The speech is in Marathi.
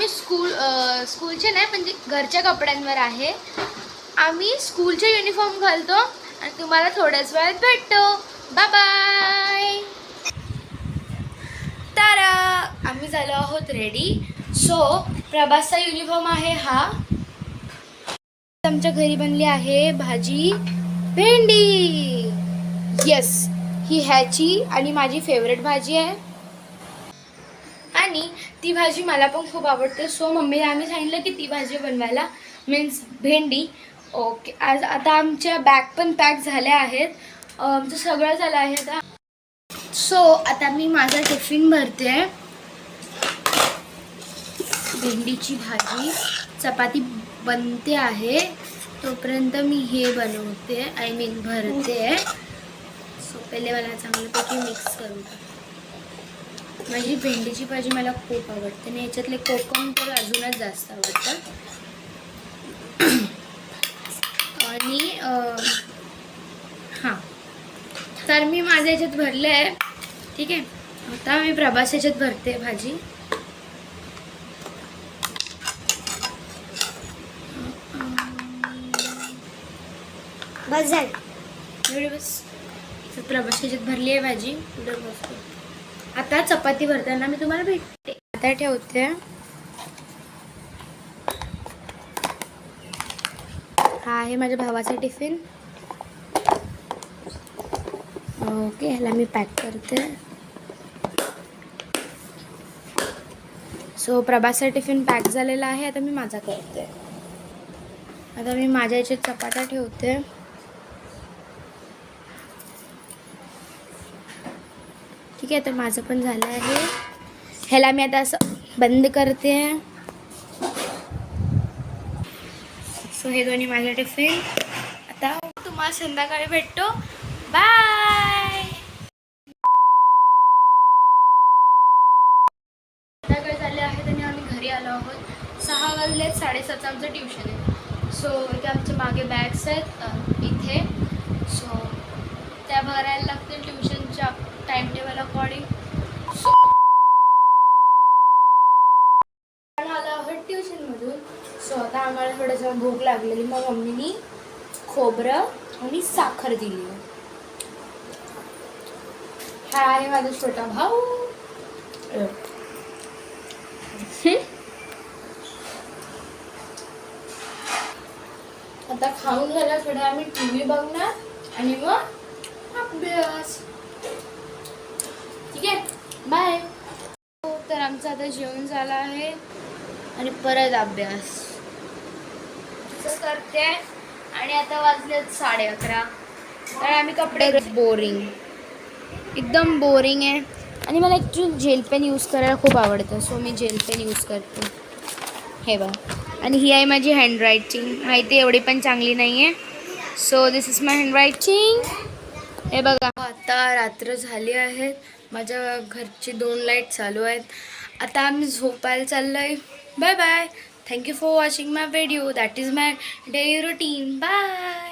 आम्ही स्कूलचे नाही म्हणजे घरच्या कपड्यांवर आहे. आम्ही स्कूलचे युनिफॉर्म घालतो आणि तुम्हाला थोड्याच वेळात भेटतो. Bye bye. तर आम्ही झालो आहोत रेडी. सो प्रभासचा युनिफॉर्म आहे हा. आमच्या घरी बनली आहे भाजी भेंडी. येस, ही ह्याची आणि माझी फेवरेट भाजी आहे आणि ती भाजी मला पण खूप आवडते. सो मम्मीला आम्ही सांगितलं की ती भाजी बनवायला, मीन्स भेंडी. ओके. आता आमच्या बॅग पण पॅक झाल्या आहेत. आमचं सगळं झालं आहे आता. सो आता मी माझा टिफिन भरते. भेंडीची भाजी, चपाती बनते आहे तोपर्यंत मी हे बनवते, आय मीन भरते. सो पहिले मला चांगल्यापैकी मिक्स करू. माझी भेंडीची भाजी मला खूप आवडते आणि याच्यातले कोकम तर अजूनच जास्त आवडतं. आणि हां, तर मी माझ्या याच्यात भरले आहे. ठीक आहे, आता मी प्रभास याच्यात भरते भाजी. बस झाली एवढी बस. तर प्रभास याच्यात भरली आहे भाजी. पुढे बसतो. आता चपाती भरताना मी तुम्हाला भेटते. आता ठेवते. हा आहे माझ्या भावाचा टिफिन. ओके, ह्याला मी पॅक करते. सो प्रभासचा टिफिन पॅक झालेला आहे. आता मी माझा करते. आता मी माझ्या याच्यात चपात्या ठेवते. ठीक आहे, तर माझं पण झालं आहे. ह्याला मी आता असं बंद करते. सो हे दोन्ही माझे टिफिन. आता तुम्हाला संध्याकाळी भेटतो. बाय. संध्याकाळी झाले आहेत आणि आम्ही घरी आलो आहोत. 6 वाजलेत. 7:30 आमचं ट्युशन आहे. सो इथे आमच्या मागे बॅग्स आहेत इथे. सो त्या भरायला लागतील ट्युशनच्या टाइम टेबल अकॉर्डिंग. आलो आहोत ट्युशनमधून. सो आता आम्हाला थोडंसं भूक लागलेली, मग मम्मीनी खोबरं आणि साखर दिली. हा आहे माझा छोटा भाऊ. आता खाऊन झाला थोडं आम्ही टीव्ही बघणार आणि मग अभ्यास. ठीक आहे, बाय. तर आमचं आता जेवण झालं आहे आणि परत अभ्यास करते. आणि आता वाजलेत 11:30. तर आम्ही कपडे बोरिंग, एकदम बोरिंग आहे. आणि मला ॲक्च्युली जेल पेन यूज करायला खूप आवडतं. सो मी जेल पेन यूज करते. हे बघ. आणि ही आहे माझी हँडरायटिंग. माहिती एवढी पण चांगली नाही आहे. So this is my handwriting. हे बघा. आता रात्र झाली आहे. माझ्या घरची 2 लाईट चालू आहेत. आता आम्ही झोपायला चाललो आहे. Bye bye. Thank you for watching my video. That is my daily routine. Bye.